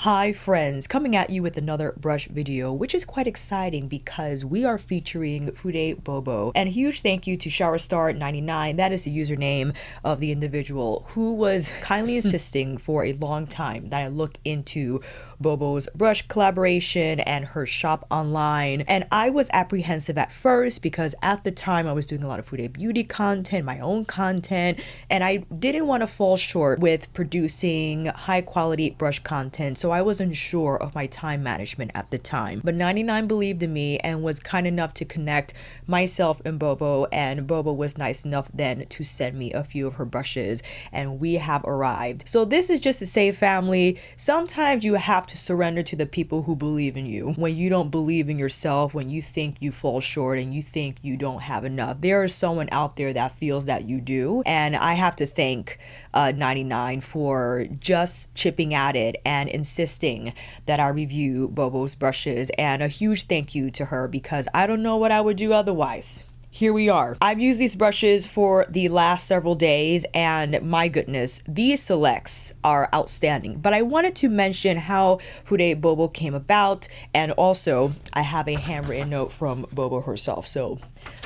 Hi friends, coming at you with another brush video, which is quite exciting because we are featuring Fude Bobo. And a huge thank you to Showerstar99, that is the username of the individual who was kindly insisting for a long time that I look into Bobo's brush collaboration and her shop online. And I was apprehensive at first because at the time I was doing a lot of Fude beauty content, my own content, and I didn't want to fall short with producing high quality brush content. So I wasn't sure of my time management at the time. But 99 believed in me and was kind enough to connect myself and Bobo, and Bobo was nice enough then to send me a few of her brushes, and we have arrived. So this is just to say, family, sometimes you have to surrender to the people who believe in you. When you don't believe in yourself, when you think you fall short and you think you don't have enough, there is someone out there that feels that you do. And I have to thank 99 for just chipping at it and insisting that I review Bobo's brushes, and a huge thank you to her because I don't know what I would do otherwise. Here we are. I've used these brushes for the last several days, and my goodness, these selects are outstanding. But I wanted to mention how Fude Bobo came about, and also I have a handwritten note from Bobo herself. So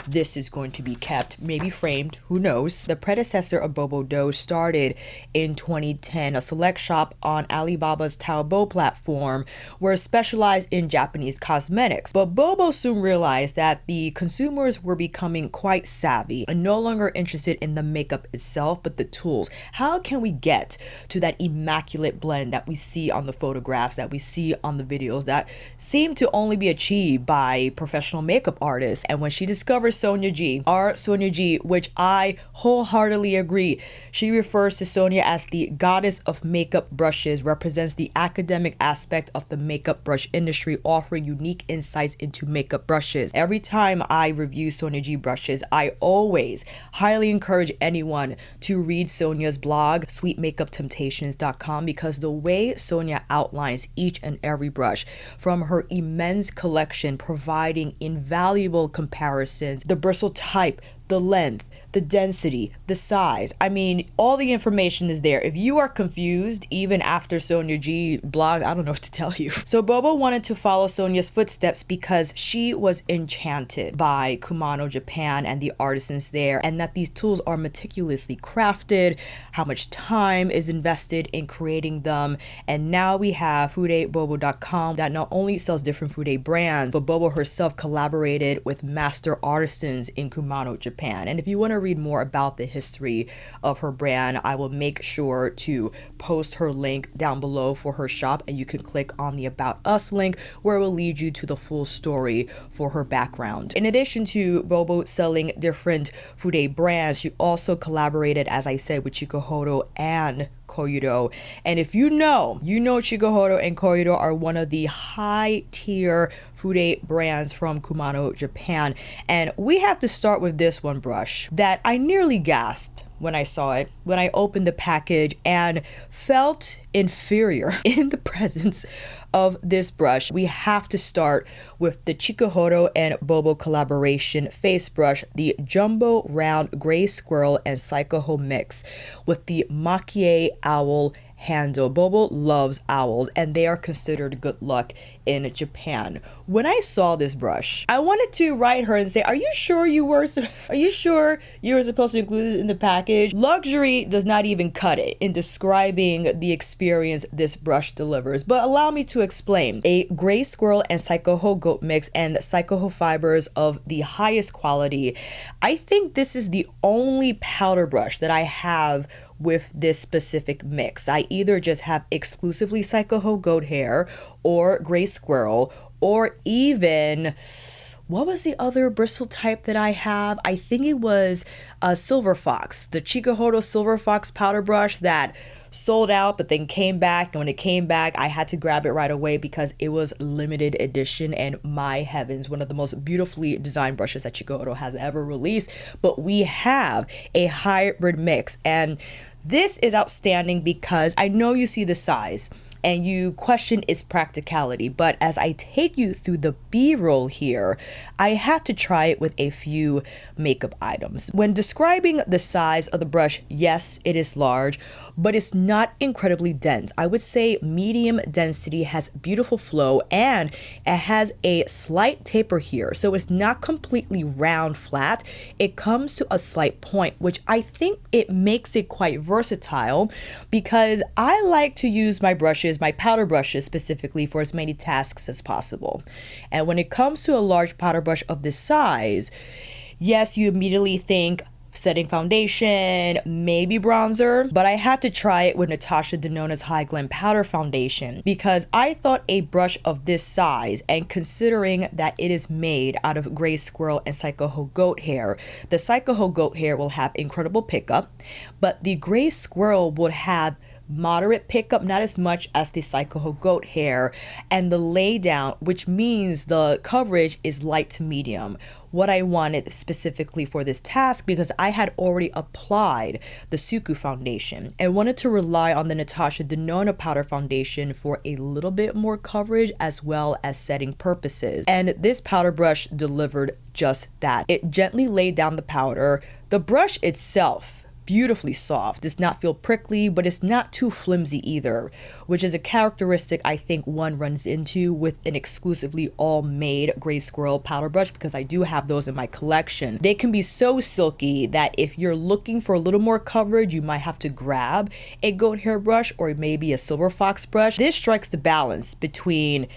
this is going to be kept, maybe framed, who knows. The predecessor of Chikuhdodo started in 2010, a select shop on Alibaba's Taobao platform where it specialized in Japanese cosmetics. But Bobo soon realized that the consumers were becoming quite savvy and no longer interested in the makeup itself, but the tools. How can we get to that immaculate blend that we see on the photographs, that we see on the videos, that seem to only be achieved by professional makeup artists? And when she discovered Sonia G, our Sonia G, which I wholeheartedly agree, she refers to Sonia as the goddess of makeup brushes, represents the academic aspect of the makeup brush industry, offering unique insights into makeup brushes. Every time I review Sonia G brushes, I always highly encourage anyone to read Sonia's blog, sweetmakeuptemptations.com, because the way Sonia outlines each and every brush from her immense collection, providing invaluable comparisons, the bristle type, the length, the density, the size. I mean, all the information is there. If you are confused, even after Sonia G blogs, I don't know what to tell you. So Bobo wanted to follow Sonia's footsteps because she was enchanted by Kumano, Japan, and the artisans there, and that these tools are meticulously crafted, how much time is invested in creating them. And now we have FudeBobo.com that not only sells different Fude brands, but Bobo herself collaborated with master artisans in Kumano, Japan. And if you want to read more about the history of her brand, I will make sure to post her link down below for her shop, and you can click on the About Us link where it will lead you to the full story for her background. In addition to Bobo selling different Fude brands, she also collaborated, as I said, with Chikuhodo and Koyudo. And if you know Chikuhodo and Koyudo are one of the high tier Fude brands from Kumano, Japan. And we have to start with this one brush that I nearly gasped when I saw it, when I opened the package and felt inferior in the presence of this brush. We have to start with the Chikuhodo and Bobo collaboration face brush, the Jumbo Round Gray Squirrel and Psycho Mix with the Makie Owl handle. Bobo loves owls, and they are considered good luck in Japan. When I saw this brush, I wanted to write her and say, are you sure you were supposed to include it in the package? Luxury does not even cut it in describing the experience this brush delivers. But allow me to explain. A gray squirrel and Psycho goat mix and Psycho fibers of the highest quality. I think this is the only powder brush that I have with this specific mix. I either just have exclusively Psycho goat hair or gray squirrel, or even, what was the other bristle type that I have? I think it was a Silver Fox, the Chikuhodo Silver Fox powder brush that sold out but then came back, and when it came back I had to grab it right away because it was limited edition, and my heavens, one of the most beautifully designed brushes that Chikuhodo has ever released. But we have a hybrid mix, and this is outstanding because I know you see the size and you question its practicality, but as I take you through the B-roll here, I had to try it with a few makeup items. When describing the size of the brush, yes, it is large, but it's not incredibly dense. I would say medium density, has beautiful flow, and it has a slight taper here. So it's not completely round flat. It comes to a slight point, which I think it makes it quite versatile because I like to use my brushes, my powder brushes specifically, for as many tasks as possible. And when it comes to a large powder brush of this size, yes, you immediately think setting foundation, maybe bronzer, but I had to try it with Natasha Denona's High Glam Powder Foundation because I thought a brush of this size, and considering that it is made out of gray squirrel and Chikuhodo goat hair, the Chikuhodo goat hair will have incredible pickup, but the gray squirrel would have moderate pickup, not as much as the Chikuhodo goat hair, and the lay down, which means the coverage is light to medium, what I wanted specifically for this task because I had already applied the Suku foundation and wanted to rely on the Natasha Denona powder foundation for a little bit more coverage as well as setting purposes. And this powder brush delivered just that. It gently laid down the powder. The brush itself, beautifully soft, does not feel prickly, but it's not too flimsy either, which is a characteristic I think one runs into with an exclusively all-made gray squirrel powder brush, because I do have those in my collection. They can be so silky that if you're looking for a little more coverage, you might have to grab a goat hair brush or maybe a silver fox brush. This strikes the balance between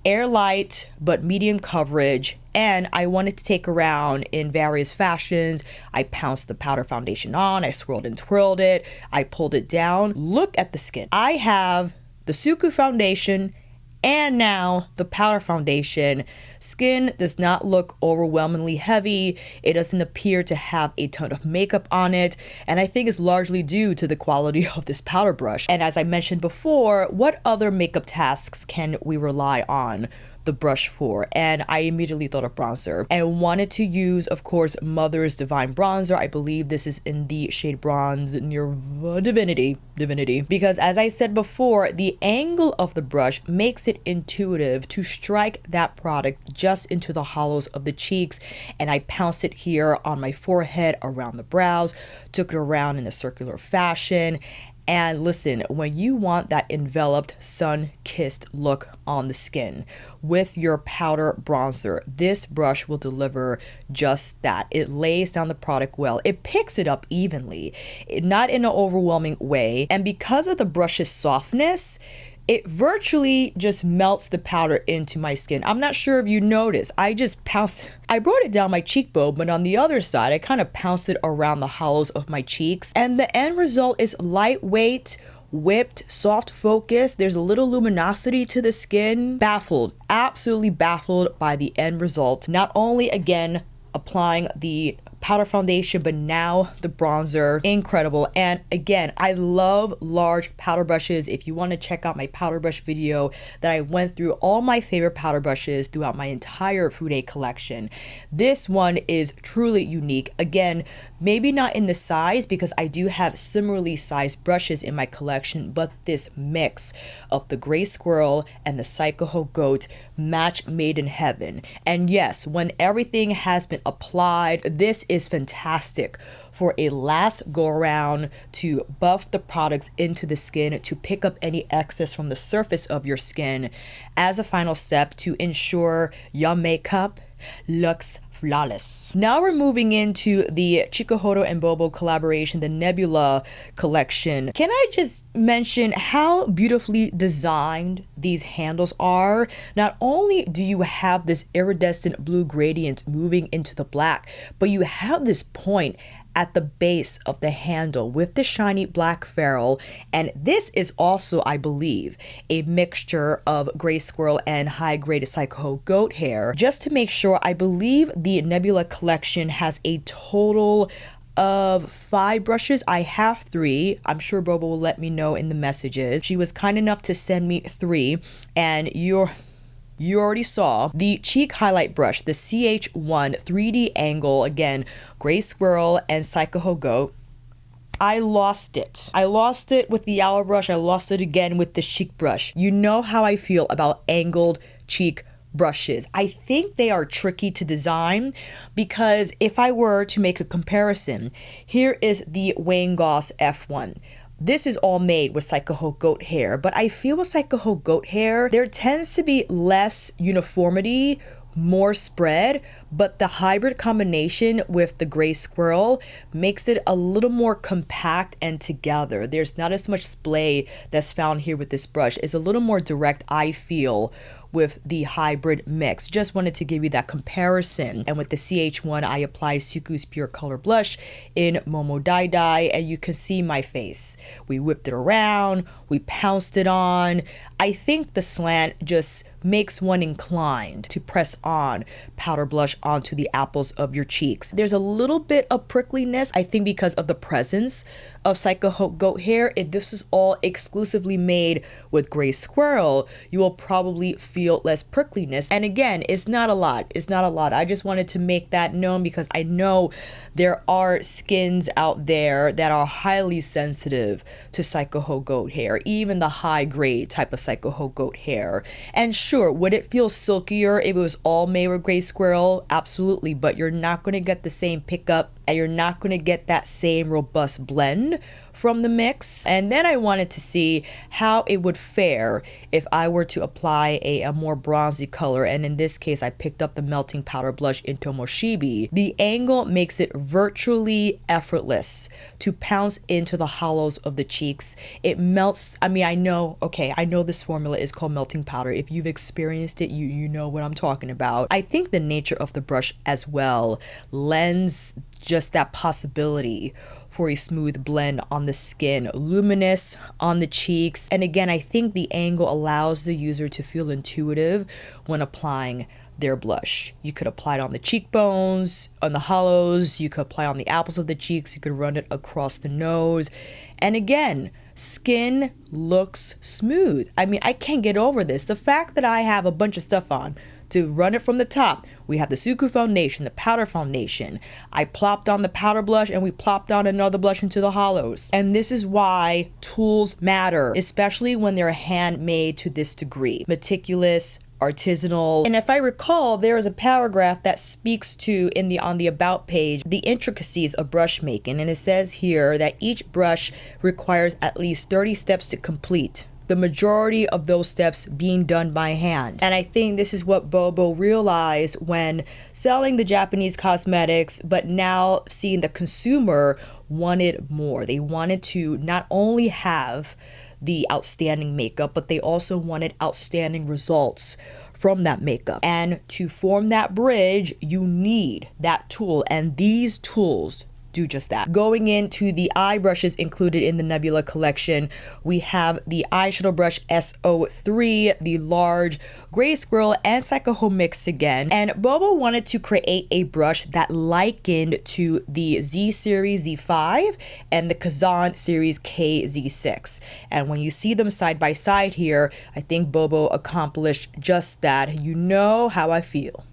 air light but medium coverage, and I wanted to take around in various fashions. I pounced the powder foundation on, I swirled and twirled it, I pulled it down. Look at the skin. I have the Suku foundation and now the powder foundation. Skin does not look overwhelmingly heavy. It doesn't appear to have a ton of makeup on it, and I think it's largely due to the quality of this powder brush. And as I mentioned before, what other makeup tasks can we rely on the brush for? And I immediately thought of bronzer and wanted to use, of course, Mother's Divine Bronzer. I believe this is in the shade Bronze near Divinity, because as I said before, the angle of the brush makes it intuitive to strike that product just into the hollows of the cheeks, and I pounced it here on my forehead, around the brows, took it around in a circular fashion. And listen, when you want that enveloped, sun-kissed look on the skin with your powder bronzer, this brush will deliver just that. It lays down the product well. It picks it up evenly, not in an overwhelming way. And because of the brush's softness, it virtually just melts the powder into my skin. I'm not sure if you noticed. I brought it down my cheekbone, but on the other side, I kind of pounced it around the hollows of my cheeks. And the end result is lightweight, whipped, soft focus. There's a little luminosity to the skin. Baffled, absolutely baffled by the end result. Not only, again, applying the powder foundation, but now the bronzer. Incredible. And again, I love large powder brushes. If you want to check out my powder brush video that I went through all my favorite powder brushes throughout my entire Fude collection, this one is truly unique. Again, maybe not in the size because I do have similarly sized brushes in my collection, but this mix of the gray squirrel and the Chikuhodo goat, match made in heaven. And yes, when everything has been applied, this is fantastic for a last go around to buff the products into the skin, to pick up any excess from the surface of your skin as a final step to ensure your makeup looks flawless. Now we're moving into the Chikuhodo and Bobo collaboration, the Nebula collection. Can I just mention how beautifully designed these handles are? Not only do you have this iridescent blue gradient moving into the black, but you have this point at the base of the handle with the shiny black ferrule, and this is also, I believe, a mixture of gray squirrel and high grade Chikuhodo goat hair. Just to make sure, I believe the Nebula collection has a total of 5 brushes. I have 3. I'm sure Bobo will let me know in the messages. She was kind enough to send me 3, and you already saw the cheek highlight brush, the CH1 3D angle, again, gray squirrel and Chikuhodo goat. I lost it. I lost it with the yellow brush. I lost it again with the cheek brush. You know how I feel about angled cheek brushes. I think they are tricky to design because if I were to make a comparison, here is the Wayne Goss F1. This is all made with Chikuhodo goat hair, but I feel with Chikuhodo goat hair, there tends to be less uniformity, more spread, but the hybrid combination with the gray squirrel makes it a little more compact and together. There's not as much splay that's found here with this brush. It's a little more direct, I feel, with the hybrid mix. Just wanted to give you that comparison. And with the CH1, I applied Suku's Pure Color Blush in Momodaidai, and you can see my face. We whipped it around, we pounced it on. I think the slant just makes one inclined to press on powder blush onto the apples of your cheeks. There's a little bit of prickliness, I think, because of the presence of Chikuhodo goat hair. If this is all exclusively made with gray squirrel, you will probably feel less prickliness. And again, it's not a lot. It's not a lot. I just wanted to make that known because I know there are skins out there that are highly sensitive to Chikuhodo goat hair, even the high grade type of Chikuhodo goat hair. And sure, would it feel silkier if it was all made with gray squirrel? Absolutely, but you're not going to get the same pickup and you're not going to get that same robust blend from the mix. And then I wanted to see how it would fare if I were to apply a more bronzy color, and in this case I picked up the melting powder blush in Tomoshibi. The angle makes it virtually effortless to pounce into the hollows of the cheeks. It melts. I mean, I know this formula is called melting powder. If you've experienced it, you know what I'm talking about. I think the nature of the brush as well lends just that possibility for a smooth blend on the skin, luminous on the cheeks. And again, I think the angle allows the user to feel intuitive when applying their blush. You could apply it on the cheekbones, on the hollows, you could apply on the apples of the cheeks, you could run it across the nose. And again, skin looks smooth. I mean, I can't get over this. The fact that I have a bunch of stuff on to run it from the top. We have the Suku foundation, the powder foundation. I plopped on the powder blush and we plopped on another blush into the hollows. And this is why tools matter, especially when they're handmade to this degree. Meticulous, artisanal. And if I recall, there is a paragraph that speaks to on the about page the intricacies of brush making, and it says here that each brush requires at least 30 steps to complete, the majority of those steps being done by hand. And I think this is what Bobo realized when selling the Japanese cosmetics, but now seeing the consumer wanted more. They wanted to not only have the outstanding makeup, but they also wanted outstanding results from that makeup. And to form that bridge, you need that tool, and these tools do just that. Going into the eye brushes included in the Nebula collection, we have the eyeshadow brush S03, the large gray squirrel and Chikuhodo mix again. And Bobo wanted to create a brush that likened to the Z series Z5 and the Kazan series KZ6. And when you see them side by side here, I think Bobo accomplished just that. You know how I feel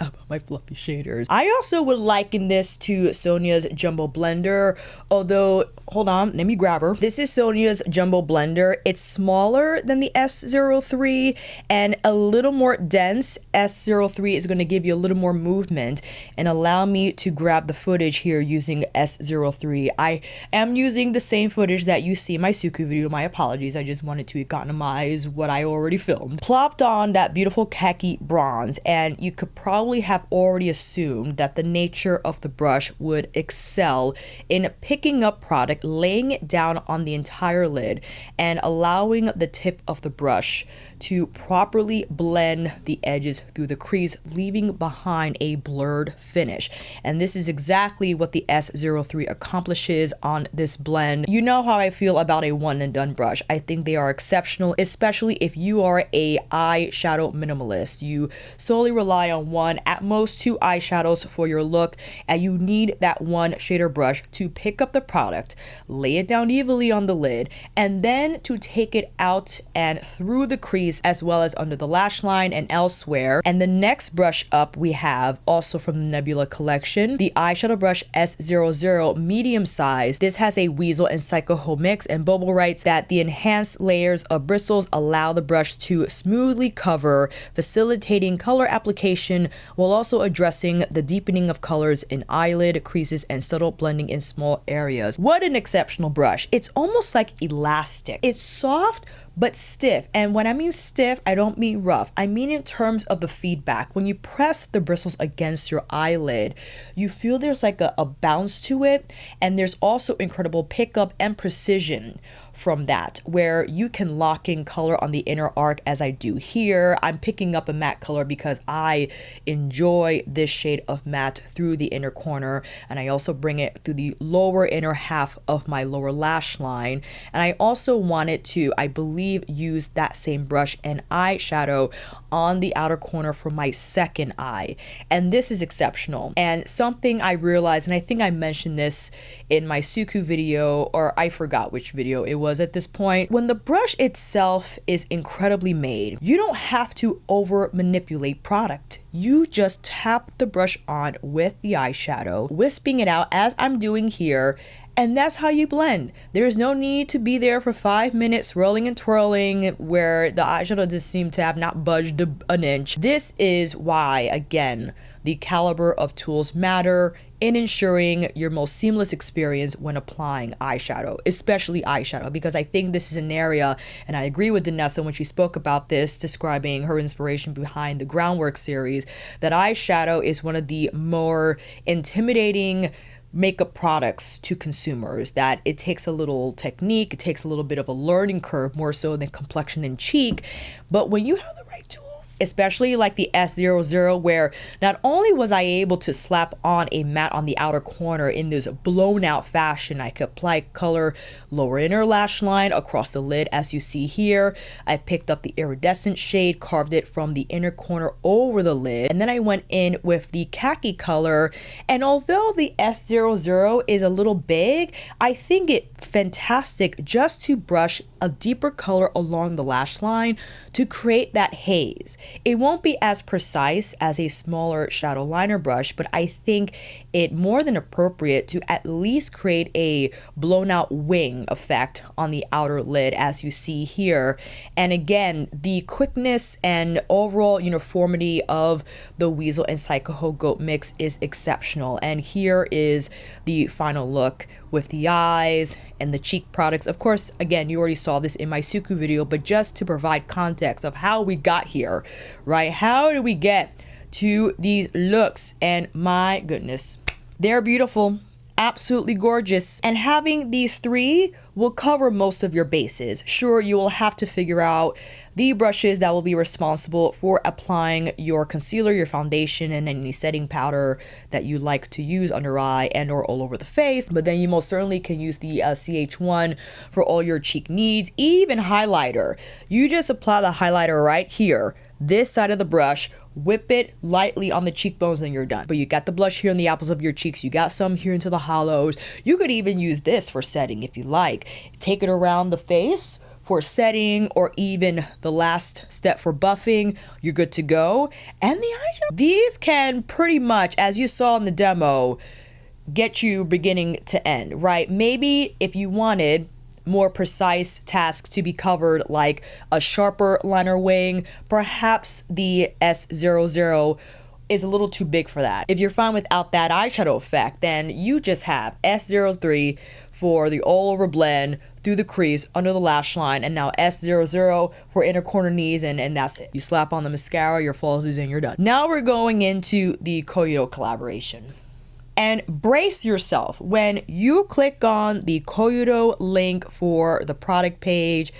about my fluffy shaders. I also would liken this to Sonia's Jumbo Blender, although, hold on, let me grab her. This is Sonia's Jumbo Blender. It's smaller than the S03 and a little more dense. S03 is going to give you a little more movement, and allow me to grab the footage here using S03. I am using the same footage that you see in my Suku video. My apologies, I just wanted to economize what I already filmed. Plopped on that beautiful khaki bronze, and you could probably have already assumed that the nature of the brush would excel in picking up product, laying it down on the entire lid, and allowing the tip of the brush to properly blend the edges through the crease, leaving behind a blurred finish. And this is exactly what the S03 accomplishes on this blend. You know how I feel about a one and done brush. I think they are exceptional, especially if you are a eyeshadow minimalist. You solely rely on one, at most two eyeshadows for your look, and you need that one shader brush to pick up the product, lay it down evenly on the lid, and then to take it out and through the crease as well as under the lash line and elsewhere. And the next brush up we have, also from the Nebula collection, the eyeshadow brush S00 medium size. This has a weasel and Chikuhodo mix, and Bobo writes that the enhanced layers of bristles allow the brush to smoothly cover, facilitating color application while also addressing the deepening of colors in eyelid, creases, and subtle blending in small areas. What an exceptional brush. It's almost like elastic. It's soft, but stiff. And when I mean stiff, I don't mean rough. I mean in terms of the feedback. When you press the bristles against your eyelid, you feel there's like a bounce to it. And there's also incredible pickup and precision from that, where you can lock in color on the inner arc as I do here. I'm picking up a matte color because I enjoy this shade of matte through the inner corner, and I also bring it through the lower inner half of my lower lash line. And I also wanted to, I believe, use that same brush and eyeshadow on the outer corner for my second eye. And this is exceptional. And something I realized, and I think I mentioned this in my Suku video, or I forgot which video it was at this point, when the brush itself is incredibly made, you don't have to over manipulate product. You just tap the brush on with the eyeshadow, wisping it out as I'm doing here, and that's how you blend. There's no need to be there for 5 minutes swirling and twirling where the eyeshadow just seemed to have not budged an inch. This is why, again, the caliber of tools matter in ensuring your most seamless experience when applying eyeshadow, especially eyeshadow, because I think this is an area, and I agree with Danessa when she spoke about this, describing her inspiration behind the Groundwork series, that eyeshadow is one of the more intimidating makeup products to consumers, that it takes a little technique, it takes a little bit of a learning curve, more so than complexion and cheek. But when you have the right tools, especially like the S00, where not only was I able to slap on a matte on the outer corner in this blown out fashion, I could apply color lower inner lash line across the lid as you see here. I picked up the iridescent shade, carved it from the inner corner over the lid, and then I went in with the khaki color. And although the S00 is a little big, I think it fantastic just to brush a deeper color along the lash line to create that haze. It won't be as precise as a smaller shadow liner brush, but I think it more than appropriate to at least create a blown out wing effect on the outer lid as you see here. And again, the quickness and overall uniformity of the Weasel and Chikuhodo mix is exceptional. And here is the final look with the eyes and the cheek products. Of course, again, you already saw this in my Suku video, but just to provide context of how we got here, right? How did we get to these looks? And my goodness, they're beautiful, absolutely gorgeous. And having these three will cover most of your bases. Sure, you will have to figure out the brushes that will be responsible for applying your concealer, your foundation, and any setting powder that you like to use under eye and or all over the face. But then you most certainly can use the CH1 for all your cheek needs, even highlighter. You just apply the highlighter right here, this side of the brush, whip it lightly on the cheekbones, and you're done. But you got the blush here in the apples of your cheeks, you got some here into the hollows. You could even use this for setting if you like. Take it around the face for setting, or even the last step for buffing. You're good to go. And the eyeshadow, these can pretty much, as you saw in the demo, get you beginning to end, right? Maybe if you wanted more precise tasks to be covered, like a sharper liner wing, perhaps the S00 is a little too big for that. If you're fine without that eyeshadow effect, then you just have S03 for the all over blend through the crease under the lash line, and now S00 for inner corner knees, and that's it. You slap on the mascara, your falsies, and you're done. Now we're going into the Koyudo collaboration. And brace yourself when you click on the Koyudo link for the product page.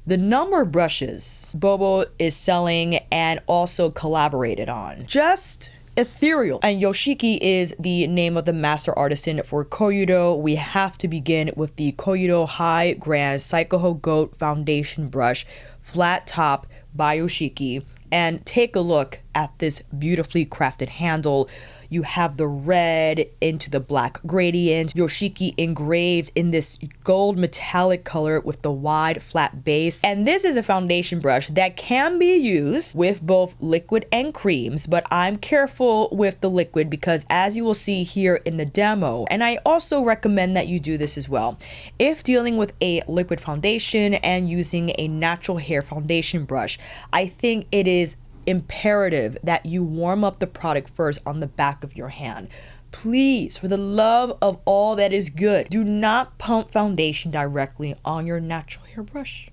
The number of brushes Bobo is selling and also collaborated on, just ethereal. And Yoshiki is the name of the master artisan for Koyudo. We have to begin with the Koyudo High Grand Chikuhodo Foundation Brush, flat top by Yoshiki. And take a look at this beautifully crafted handle. You have the red into the black gradient, Yoshiki engraved in this gold metallic color with the wide flat base. And this is a foundation brush that can be used with both liquid and creams, but I'm careful with the liquid because, as you will see here in the demo, and I also recommend that you do this as well, if dealing with a liquid foundation and using a natural hair foundation brush, I think it is imperative that you warm up the product first on the back of your hand. Please, for the love of all that is good, do not pump foundation directly on your natural hair brush.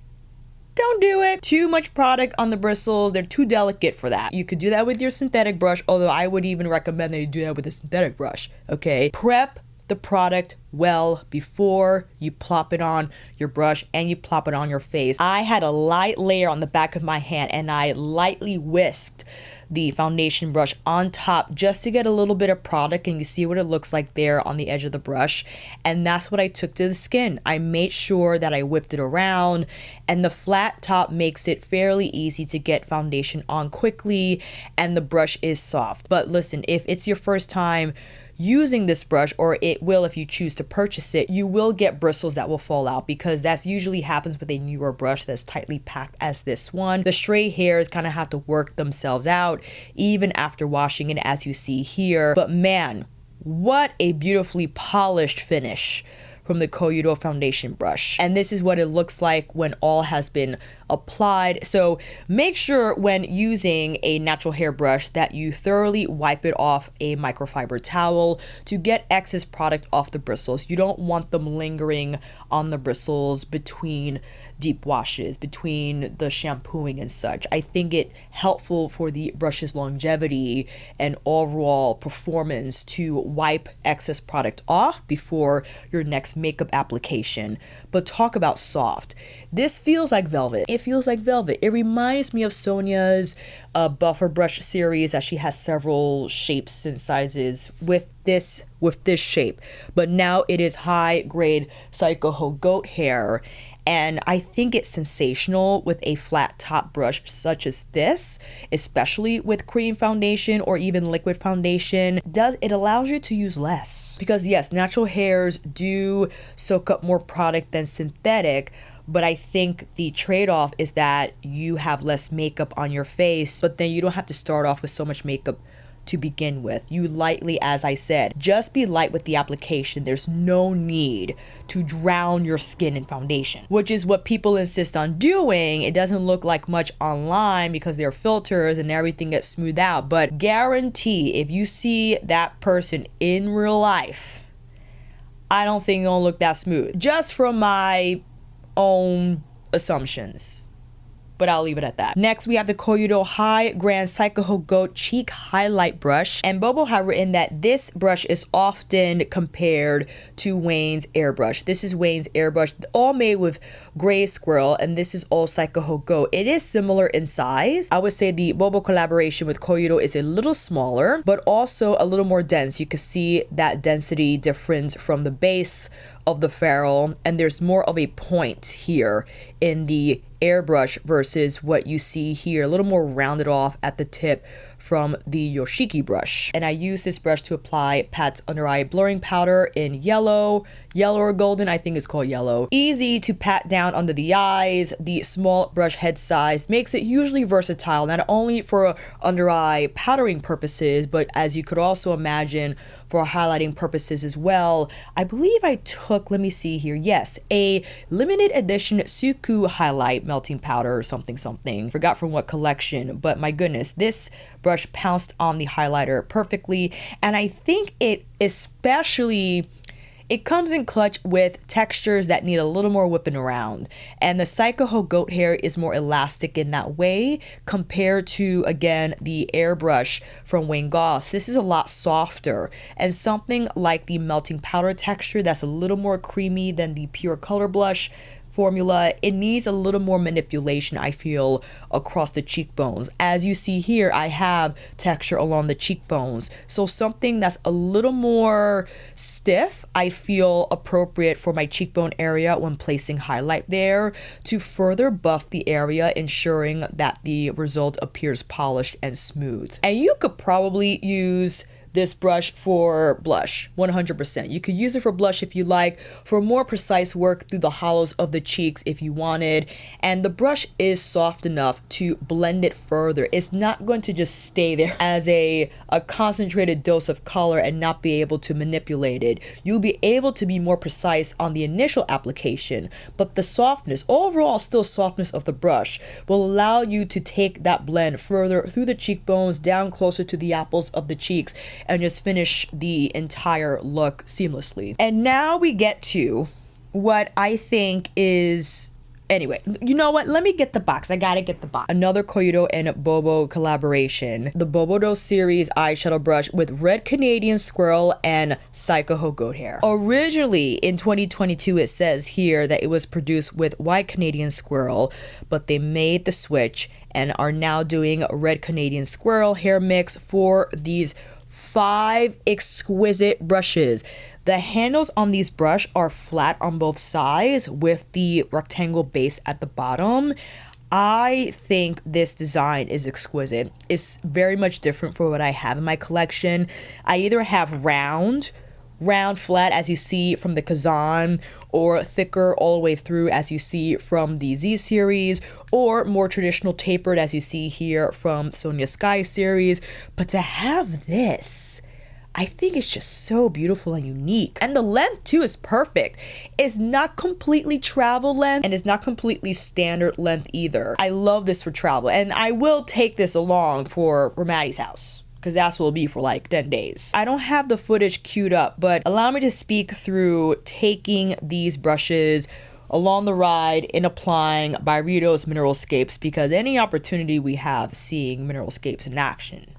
Don't do it. Too much product on the bristles. They're too delicate for that. You could do that with your synthetic brush, although I would even recommend that you do that with a synthetic brush, okay? Prep the product well before you plop it on your brush and you plop it on your face. I had a light layer on the back of my hand and I lightly whisked the foundation brush on top just to get a little bit of product, and you see what it looks like there on the edge of the brush. And that's what I took to the skin. I made sure that I whipped it around, and the flat top makes it fairly easy to get foundation on quickly, and the brush is soft. But listen, if it's your first time using this brush, or it will if you choose to purchase it, you will get bristles that will fall out, because that's usually happens with a newer brush that's tightly packed as this one. The stray hairs kind of have to work themselves out even after washing it, as you see here. But man, what a beautifully polished finish from the Koyudo foundation brush. And this is what it looks like when all has been applied. So make sure when using a natural hair brush that you thoroughly wipe it off a microfiber towel to get excess product off the bristles. You don't want them lingering on the bristles between deep washes, between the shampooing and such. I think it helpful for the brush's longevity and overall performance to wipe excess product off before your next makeup application. But talk about soft. This feels like velvet. It feels like velvet. It reminds me of Sonia's buffer brush series, as she has several shapes and sizes with this shape. But now it is high grade Chikuhodo goat hair. And I think it's sensational with a flat top brush such as this, especially with cream foundation or even liquid foundation. It allows you to use less, because yes, natural hairs do soak up more product than synthetic, but I think the trade-off is that you have less makeup on your face, but then you don't have to start off with so much makeup to begin with. You lightly, as I said, just be light with the application. There's no need to drown your skin in foundation, which is what people insist on doing. It doesn't look like much online because there are filters and everything gets smoothed out, but guarantee if you see that person in real life, I don't think it'll look that smooth, just from my own assumptions. But I'll leave it at that. Next, we have the Koyudo High Grand Chikuhodo Cheek Highlight Brush. And Bobo had written that this brush is often compared to Wayne's airbrush. This is Wayne's airbrush, all made with gray squirrel, and this is all Chikuhodo. It is similar in size. I would say the Bobo collaboration with Koyudo is a little smaller, but also a little more dense. You can see that density difference from the base of the ferrule, and there's more of a point here in the airbrush versus what you see here, a little more rounded off at the tip from the Yoshiki brush. And I use this brush to apply Pat's under eye blurring powder in yellow or golden. I think it's called yellow. Easy to pat down under the eyes. The small brush head size makes it usually versatile, not only for under eye powdering purposes, but as you could also imagine for highlighting purposes as well. I believe I took, let me see here, yes, a limited edition Suku highlight melting powder or something. Forgot from what collection, but my goodness, this brush pounced on the highlighter perfectly. And I think it comes in clutch with textures that need a little more whipping around. And the Chikuhodo goat hair is more elastic in that way compared to, again, the airbrush from Wayne Goss. This is a lot softer, and something like the melting powder texture that's a little more creamy than the pure color blush formula, it needs a little more manipulation, I feel, across the cheekbones. As you see here, I have texture along the cheekbones. So something that's a little more stiff, I feel appropriate for my cheekbone area when placing highlight there to further buff the area, ensuring that the result appears polished and smooth. And you could probably use this brush for blush, 100%. You could use it for blush if you like, for more precise work through the hollows of the cheeks if you wanted. And the brush is soft enough to blend it further. It's not going to just stay there as a concentrated dose of color and not be able to manipulate it. You'll be able to be more precise on the initial application, but the softness, overall still softness of the brush, will allow you to take that blend further through the cheekbones, down closer to the apples of the cheeks, and just finish the entire look seamlessly. And now we get to what I think is... Anyway, you know what? Let me get the box. I gotta get the box. Another Koyudo and Bobo collaboration. The Bobodo series eyeshadow brush with Red Canadian Squirrel and Chikuhodo Goat Hair. Originally in 2022, it says here that it was produced with White Canadian Squirrel, but they made the switch and are now doing Red Canadian Squirrel hair mix for these 5 exquisite brushes. The handles on these brush are flat on both sides with the rectangle base at the bottom. I think this design is exquisite. It's very much different from what I have in my collection. I either have round flat as you see from the Kazan, or thicker all the way through as you see from the Z series, or more traditional tapered as you see here from Sonia Sky series. But to have this, I think it's just so beautiful and unique. And the length too is perfect. It's not completely travel length and it's not completely standard length either. I love this for travel, and I will take this along for Maddie's house, because that's what it'll be for like 10 days. I don't have the footage queued up, but allow me to speak through taking these brushes along the ride in applying Byredo's Mineralscapes, because any opportunity we have seeing Mineralscapes in action,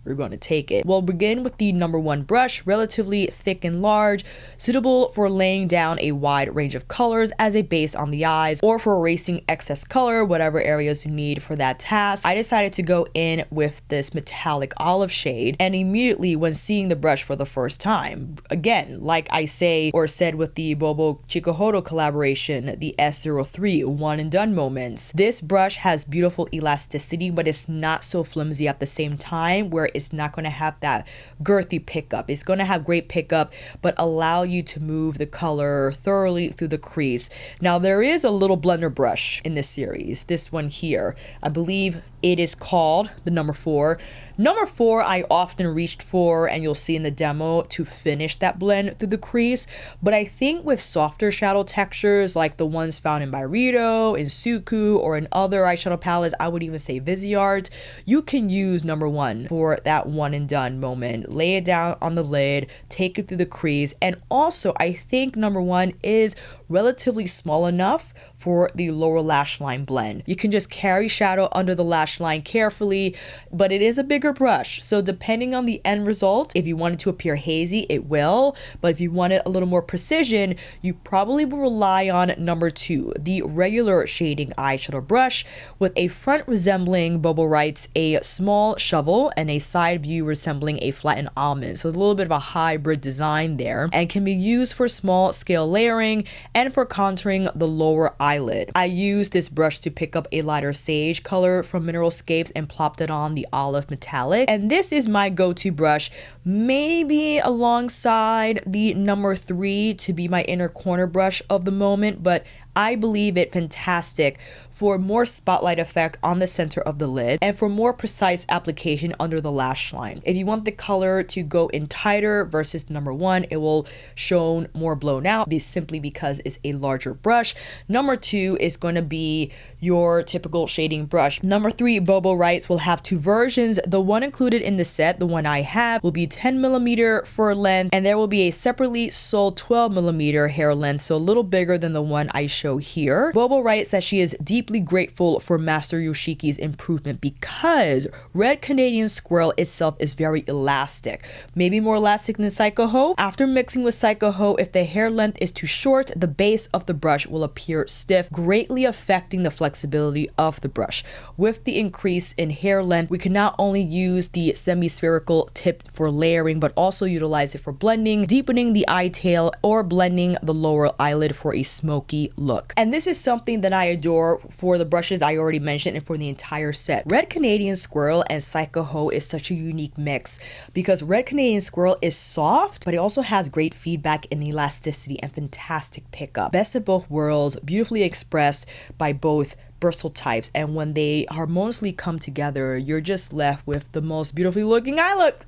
we're going to take it. We'll begin with the number 1 brush, relatively thick and large, suitable for laying down a wide range of colors as a base on the eyes, or for erasing excess color, whatever areas you need for that task. I decided to go in with this metallic olive shade, and immediately when seeing the brush for the first time, again, like I say or said with the Bobo Chikuhodo collaboration, the S03 one and done moments, this brush has beautiful elasticity, but it's not so flimsy at the same time, where it's not going to have that girthy pickup. It's going to have great pickup, but allow you to move the color thoroughly through the crease. Now, there is a little blender brush in this series. This one here, I believe it is called the number 4. Number 4 I often reached for, and you'll see in the demo, to finish that blend through the crease. But I think with softer shadow textures like the ones found in Byredo, in Suku, or in other eyeshadow palettes, I would even say Viseart, you can use number 1 for that one and done moment. Lay it down on the lid, take it through the crease, and also I think number 1 is relatively small enough for the lower lash line blend. You can just carry shadow under the lash line carefully, but it is a bigger brush, so depending on the end result, if you want it to appear hazy, it will, but if you want it a little more precision, you probably will rely on number 2, the regular shading eyeshadow brush with a front resembling Bobo writes a small shovel and a side view resembling a flattened almond. So it's a little bit of a hybrid design there, and can be used for small scale layering and for contouring the lower eyelid. I used this brush to pick up a lighter sage color from Mineralscapes and plopped it on the olive metallic, and this is my go-to brush, maybe alongside the number 3 to be my inner corner brush of the moment, but I believe it fantastic for more spotlight effect on the center of the lid and for more precise application under the lash line. If you want the color to go in tighter versus number 1, it will show more blown out simply because it's a larger brush. Number 2 is going to be your typical shading brush. Number 3, Bobo writes, will have 2 versions. The one included in the set, the one I have, will be 10mm for length, and there will be a separately sold 12mm hair length, so a little bigger than the one I showed here. Bobo writes that she is deeply grateful for Master Yoshiki's improvement because Red Canadian Squirrel itself is very elastic, maybe more elastic than Chikuhodo. After mixing with Chikuhodo, if the hair length is too short, the base of the brush will appear stiff, greatly affecting the flexibility of the brush. With the increase in hair length, we can not only use the semi-spherical tip for layering, but also utilize it for blending, deepening the eye tail, or blending the lower eyelid for a smoky look. look. And this is something that I adore for the brushes I already mentioned and for the entire set. Red Canadian Squirrel and Chikuhodo is such a unique mix because Red Canadian Squirrel is soft, but it also has great feedback and elasticity and fantastic pickup. Best of both worlds, beautifully expressed by both bristle types, and when they harmoniously come together, you're just left with the most beautifully looking eye look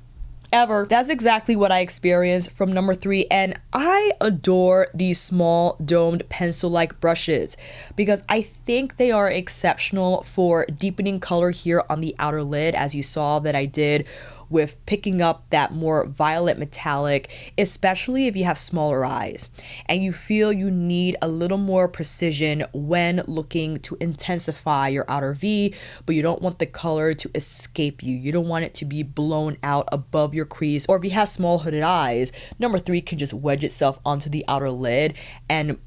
ever. That's exactly what I experienced from number 3, and I adore these small domed pencil-like brushes because I think they are exceptional for deepening color here on the outer lid, as you saw that I did with picking up that more violet metallic, especially if you have smaller eyes and you feel you need a little more precision when looking to intensify your outer V, but you don't want the color to escape you. You don't want it to be blown out above your crease, or if you have small hooded eyes, number 3 can just wedge itself onto the outer lid and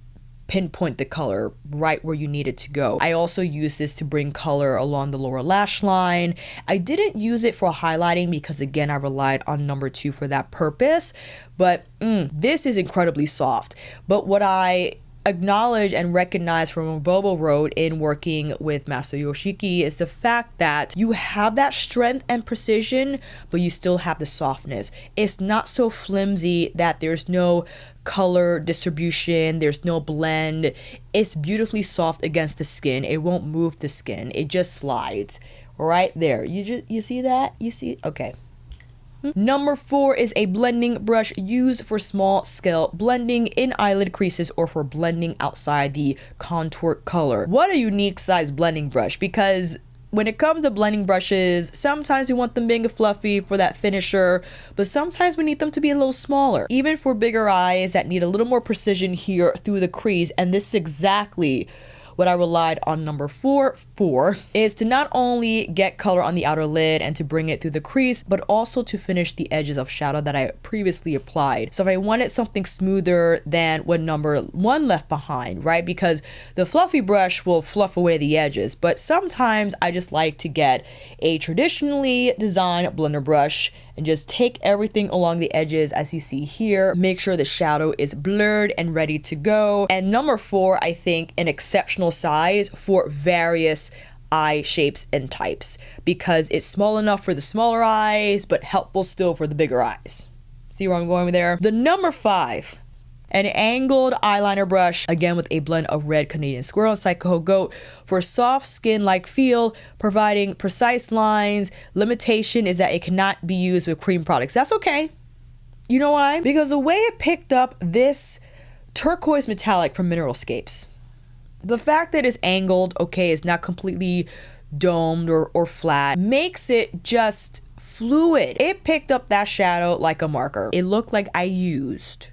pinpoint the color right where you need it to go. I also use this to bring color along the lower lash line. I didn't use it for highlighting because again I relied on number 2 for that purpose, but this is incredibly soft. But what I acknowledge and recognize from what Bobo wrote in working with Master Yoshiki is the fact that you have that strength and precision, but you still have the softness. It's not so flimsy that there's no color distribution, there's no blend. It's beautifully soft against the skin. It won't move the skin. It just slides right there. You see that? You see? Okay. Number 4 is a blending brush used for small scale blending in eyelid creases or for blending outside the contour color. What a unique size blending brush, because when it comes to blending brushes, sometimes you want them big and fluffy for that finisher, but sometimes we need them to be a little smaller, even for bigger eyes that need a little more precision here through the crease. And this is exactly what I relied on number 4 for, is to not only get color on the outer lid and to bring it through the crease, but also to finish the edges of shadow that I previously applied. So if I wanted something smoother than what number 1 left behind, right? Because the fluffy brush will fluff away the edges, but sometimes I just like to get a traditionally designed blender brush and just take everything along the edges as you see here. Make sure the shadow is blurred and ready to go. And number 4, I think an exceptional size for various eye shapes and types because it's small enough for the smaller eyes, but helpful still for the bigger eyes. See where I'm going there? The number 5. An angled eyeliner brush, again with a blend of Red Canadian Squirrel and Chikuhodo for soft skin-like feel, providing precise lines. Limitation is that it cannot be used with cream products. That's okay. You know why? Because the way it picked up this turquoise metallic from Mineralscapes, the fact that it's angled, okay, it's not completely domed or flat, makes it just fluid. It picked up that shadow like a marker. It looked like I used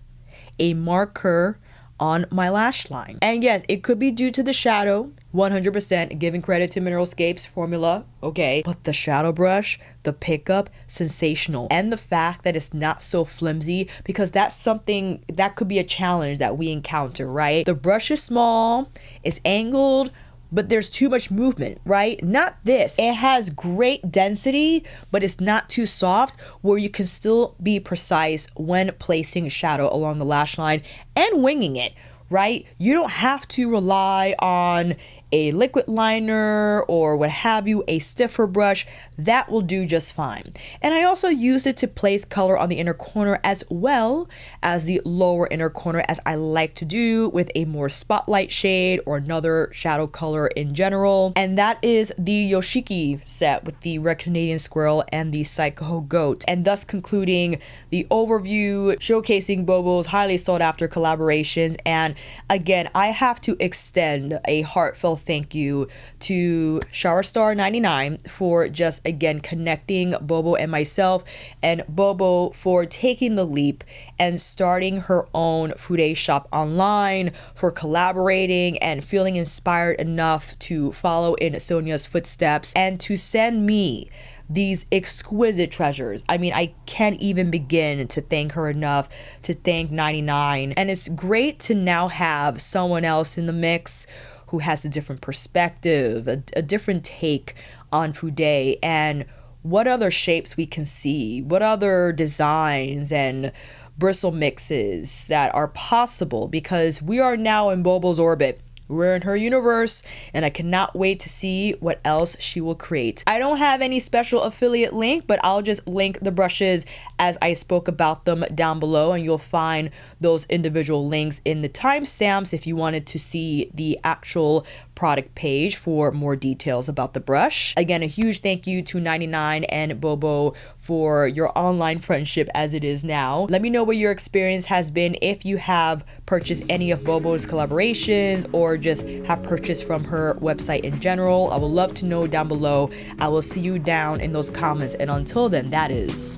a marker on my lash line. And yes, it could be due to the shadow, 100% giving credit to Mineralscapes formula, okay, but the shadow brush, the pickup, sensational. And the fact that it's not so flimsy, because that's something that could be a challenge that we encounter, right? The brush is small, it's angled, but there's too much movement, right? Not this. It has great density, but it's not too soft where you can still be precise when placing shadow along the lash line and winging it, right? You don't have to rely on a liquid liner or what have you, a stiffer brush. That will do just fine. And I also used it to place color on the inner corner as well as the lower inner corner, as I like to do with a more spotlight shade or another shadow color in general. And that is the Yoshiki set with the Red Canadian Squirrel and the Chikuhdodo, and thus concluding the overview showcasing Bobo's highly sought after collaborations. And again, I have to extend a heartfelt thank you to Showerstar99 for just again connecting Bobo and myself, and Bobo for taking the leap and starting her own Fude shop online, for collaborating and feeling inspired enough to follow in Sonia's footsteps and to send me these exquisite treasures. I mean, I can't even begin to thank her enough, to thank 99. And it's great to now have someone else in the mix who has a different perspective, a different take on Fude and what other shapes we can see, what other designs and bristle mixes that are possible, because we are now in Bobo's orbit. We're in her universe, and I cannot wait to see what else she will create. I don't have any special affiliate link, but I'll just link the brushes as I spoke about them down below, and you'll find those individual links in the timestamps if you wanted to see the actual product page for more details about the brush. Again, a huge thank you to 99 and Bobo for your online friendship as it is now. Let me know what your experience has been if you have purchased any of Bobo's collaborations or just have purchased from her website in general. I would love to know down below. I will see you down in those comments, and until then, that is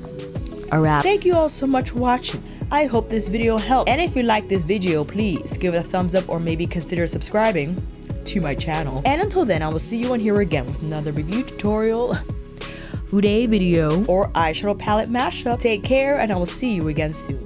a wrap. Thank you all so much for watching. I hope this video helped, and if you like this video, please give it a thumbs up or maybe consider subscribing to my channel. And until then, I will see you on here again with another review tutorial, Fude video, or eyeshadow palette mashup. Take care, and I will see you again soon.